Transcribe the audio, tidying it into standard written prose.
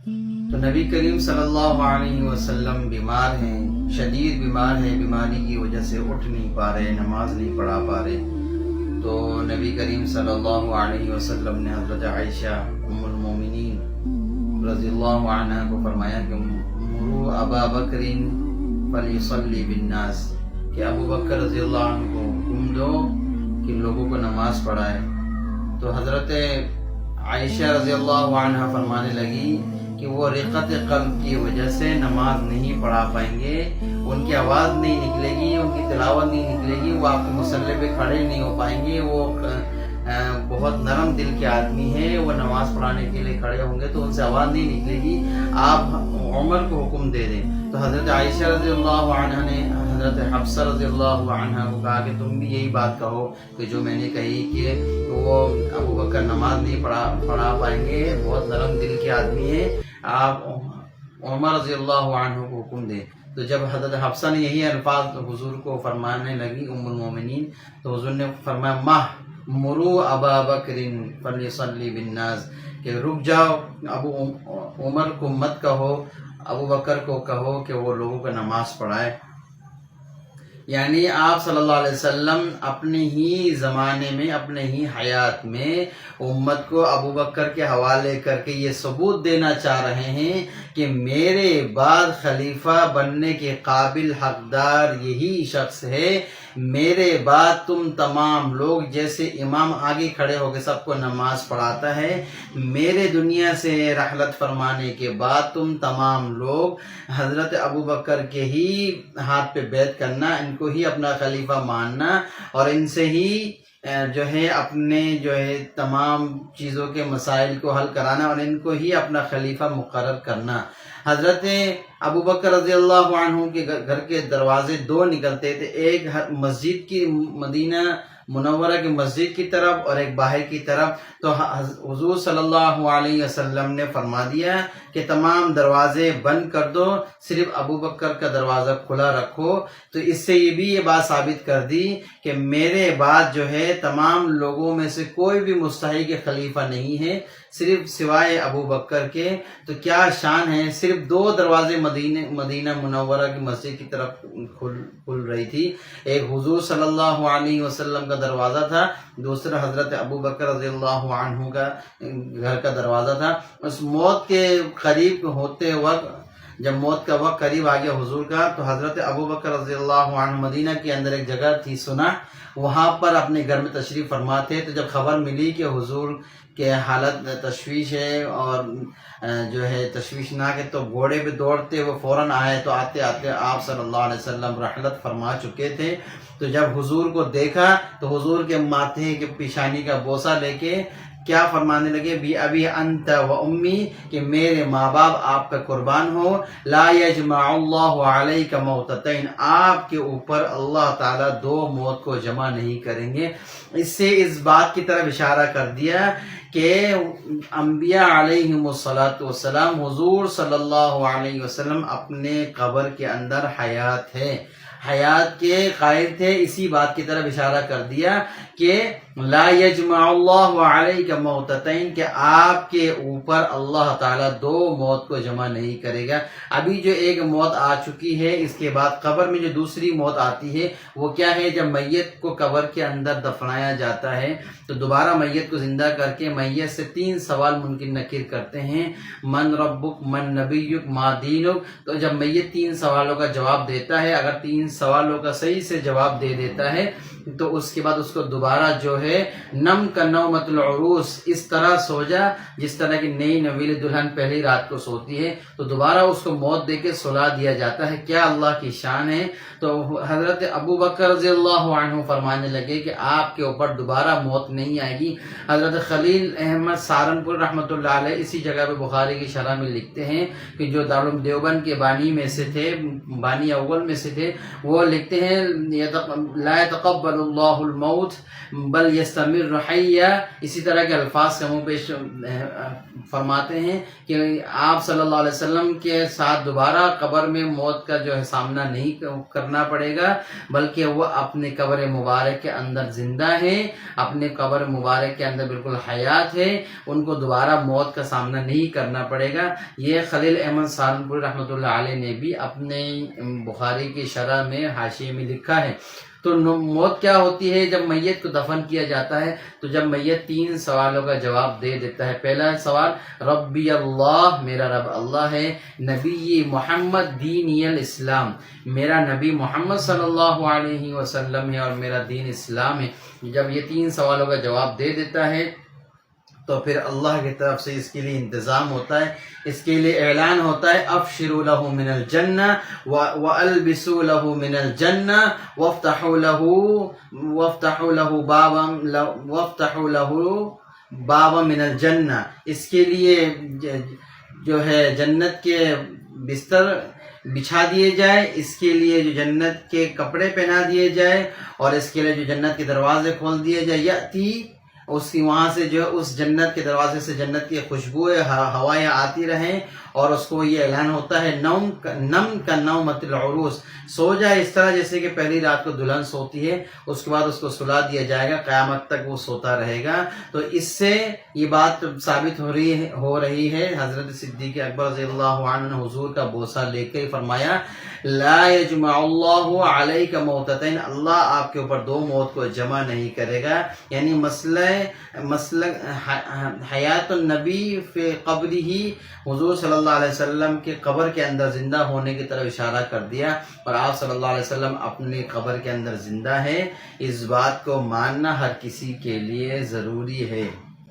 تو نبی کریم صلی اللہ علیہ وسلم بیمار ہیں، شدید بیمار ہیں، بیماری کی وجہ سے اٹھ نہیں پا رہے، نماز نہیں پڑھا پا رہے۔ تو نبی کریم صلی اللہ علیہ وسلم نے حضرت عائشہ ام المومنین رضی اللہ عنہ کو فرمایا کہ مرو ابا بکر فلیصلی بالناس، کہ ابو بکر رضی اللہ عنہ کو حکم دو کہ لوگوں کو نماز پڑھائے۔ تو حضرت عائشہ رضی اللہ عنہ فرمانے لگی کہ وہ رقت قلب کی وجہ سے نماز نہیں پڑھا پائیں گے، ان کی آواز نہیں نکلے گی، ان کی تلاوت نہیں نکلے گی، وہ آپ کے مصلی پہ کھڑے نہیں ہو پائیں گے، وہ بہت نرم دل کے آدمی ہیں، وہ نماز پڑھانے کے لیے کھڑے ہوں گے تو ان سے آواز نہیں نکلے گی، آپ عمر کو حکم دے دیں۔ تو حضرت عائشہ رضی اللہ عنہ نے حضرت حفصہ رضی اللہ عنہ کو کہا کہ تم بھی یہی بات کہو کہ جو میں نے کہی کہ وہ ابو بکر نماز نہیں پڑھا پائیں گے، بہت نرم دل کے آدمی ہیں، آپ عمر رضی اللہ عنہ کو حکم دیں۔ تو جب حضرت حفصہ نے یہی الفاظ حضور کو فرمانے لگی ام المومنین، تو حضور نے فرمایا مرو ابا بکر فلیصلی بالناس، کہ رک جاؤ، ابو عمر کو مت کہو، ابو بکر کو کہو کہ وہ لوگوں کو نماز پڑھائے۔ یعنی آپ صلی اللہ علیہ وسلم اپنے ہی زمانے میں، اپنے ہی حیات میں امت کو ابو بکر کے حوالے کر کے یہ ثبوت دینا چاہ رہے ہیں کہ میرے بعد خلیفہ بننے کے قابل حقدار یہی شخص ہے، میرے بعد تم تمام لوگ، جیسے امام آگے کھڑے ہو کے سب کو نماز پڑھاتا ہے، میرے دنیا سے رحلت فرمانے کے بعد تم تمام لوگ حضرت ابو بکر کے ہی ہاتھ پہ بیعت کرنا، ان کو ہی اپنا خلیفہ ماننا اور ان سے ہی جو ہے اپنے جو ہے تمام چیزوں کے مسائل کو حل کرانا اور ان کو ہی اپنا خلیفہ مقرر کرنا۔ حضرت ابو بکر رضی اللہ عنہ کے گھر کے دروازے دو نکلتے تھے، ایک مسجد کی، مدینہ منورہ کی مسجد کی طرف اور ایک باہر کی طرف۔ تو حضور صلی اللہ علیہ وسلم نے فرما دیا کہ تمام دروازے بند کر دو، صرف ابو بکر کا دروازہ کھلا رکھو۔ تو اس سے یہ بھی یہ بات ثابت کر دی کہ میرے بعد جو ہے تمام لوگوں میں سے کوئی بھی مستحق خلیفہ نہیں ہے، صرف سوائے ابو بکر کے۔ تو کیا شان ہے، صرف دو دروازے مدینہ منورہ کی مسجد کی طرف کھل رہی تھی، ایک حضور صلی اللہ علیہ وسلم کا دروازہ تھا، دوسرا حضرت ابو بکر رضی اللہ عنہ کا گھر کا دروازہ تھا۔ اس موت کے قریب ہوتے وقت، جب موت کا وقت قریب آ گیا حضور کا، تو حضرت ابو بکر رضی اللہ عنہ مدینہ کے اندر ایک جگہ تھی سنا، وہاں پر اپنے گھر میں تشریف فرما تھے۔ تو جب خبر ملی کہ حضور کے حالت تشویش ہے اور جو ہے تشویشناک ہے، تو گھوڑے پہ دوڑتے وہ فوراً آئے، تو آتے آتے آپ صلی اللہ علیہ وسلم رحلت فرما چکے تھے۔ تو جب حضور کو دیکھا تو حضور کے ماتھے کے پیشانی کا بوسہ لے کے کیا فرمانے لگے، بی ابی انت و امی، کہ میرے ماں باپ آپ کا قربان ہو، لا یجمع اللہ علیک موتتین، آپ کے اوپر اللہ تعالیٰ دو موت کو جمع نہیں کریں گے۔ اس سے اس بات کی طرف اشارہ کر دیا کہ انبیاء علیہم السلام حضور صلی اللہ علیہ وسلم اپنے قبر کے اندر حیات ہے، حیات کے قائل تھے۔ اسی بات کی طرف اشارہ کر دیا کہ لا یجمع اللہ علیک موتتین، کہ آپ کے اوپر اللہ تعالیٰ دو موت کو جمع نہیں کرے گا۔ ابھی جو ایک موت آ چکی ہے، اس کے بعد قبر میں جو دوسری موت آتی ہے وہ کیا ہے، جب میت کو قبر کے اندر دفنایا جاتا ہے تو دوبارہ میت کو زندہ کر کے میت سے تین سوال منکر نکیر کرتے ہیں، من ربک، من نبیک، ما دینک۔ تو جب میت تین سوالوں کا جواب دیتا ہے، اگر تین سوالوں کا صحیح سے جواب دے دیتا ہے تو اس کے بعد اس کو دوبارہ جو ہے نم کا نومت العروس، اس طرح سو جا جس طرح کی نئی نویلی دلہن پہلی رات کو سوتی ہے، تو دوبارہ اس کو موت دے کے سلا دیا جاتا ہے۔ کیا اللہ کی شان ہے۔ تو حضرت ابو بکر رضی اللہ عنہ فرمانے لگے کہ آپ کے اوپر دوبارہ موت نہیں آئے گی۔ حضرت خلیل احمد سہارنپور رحمۃ اللہ علیہ اسی جگہ پہ بخاری کی شرح میں لکھتے ہیں کہ جو دارالعلوم دیوبند کے بانی میں سے تھے، بانی اول میں سے تھے، وہ لکھتے ہیں لا يتقبل يقبل الله الموت بل يستمر حيا. اسی طرح کے الفاظ کا منہ پیش فرماتے ہیں کہ آپ صلی اللہ علیہ وسلم کے ساتھ دوبارہ قبر میں موت کا جو ہے سامنا نہیں کرنا پڑے گا، بلکہ وہ اپنے قبر مبارک کے اندر زندہ ہیں، اپنے قبر مبارک کے اندر بالکل حیات ہے، ان کو دوبارہ موت کا سامنا نہیں کرنا پڑے گا. یہ خلیل احمد سہارنپوری رحمۃ اللہ علیہ نے بھی اپنے بخاری کی شرح میں حاشیے میں لکھا ہے. تو موت کیا ہوتی ہے؟ جب میت کو دفن کیا جاتا ہے تو جب میت 3 سوالوں کا جواب دے دیتا ہے. پہلا سوال ربی اللہ، میرا رب اللہ ہے، نبی محمد دینی الاسلام، میرا نبی محمد صلی اللہ علیہ وسلم ہے اور میرا دین اسلام ہے. جب یہ 3 سوالوں کا جواب دے دیتا ہے تو پھر اللہ کی طرف سے اس کے لیے انتظام ہوتا ہے، اس کے لیے اعلان ہوتا ہے ابشروا له من الجنہ والبسوا له من الجنہ وافتحوا له بابا من الجنہ. اس کے لیے جو ہے جنت کے بستر بچھا دیے جائے، اس کے لیے جو جنت کے کپڑے پہنا دیے جائے اور اس کے لیے جو جنت کے دروازے کھول دیے جائے. یأتی، اس کی وہاں سے جو اس جنت کے دروازے سے جنت کی خوشبوئیں ہوائیں آتی رہیں اور اس کو یہ اعلان ہوتا ہے نم کا نومۃ العروس، سو جائے اس طرح جیسے کہ پہلی رات کو دلہن سوتی ہے، اس کے بعد اس کو سلا دیا جائے گا، قیامت تک وہ سوتا رہے گا. تو اس سے یہ بات ثابت ہو رہی ہے. حضرت صدیق اکبر رضی اللہ عنہ نے حضور کا بوسہ لے کے فرمایا لا یجمع اللہ علیک موتتین، اللہ آپ کے اوپر 2 موت کو جمع نہیں کرے گا. یعنی مسئلہ حیات النبی فی قبرہ، حضور صلی اللہ علیہ وسلم کے قبر کے اندر زندہ ہونے کی طرف اشارہ کر دیا اور آپ صلی اللہ علیہ وسلم اپنی قبر کے اندر زندہ ہے. اس بات کو ماننا ہر کسی کے لیے ضروری ہے.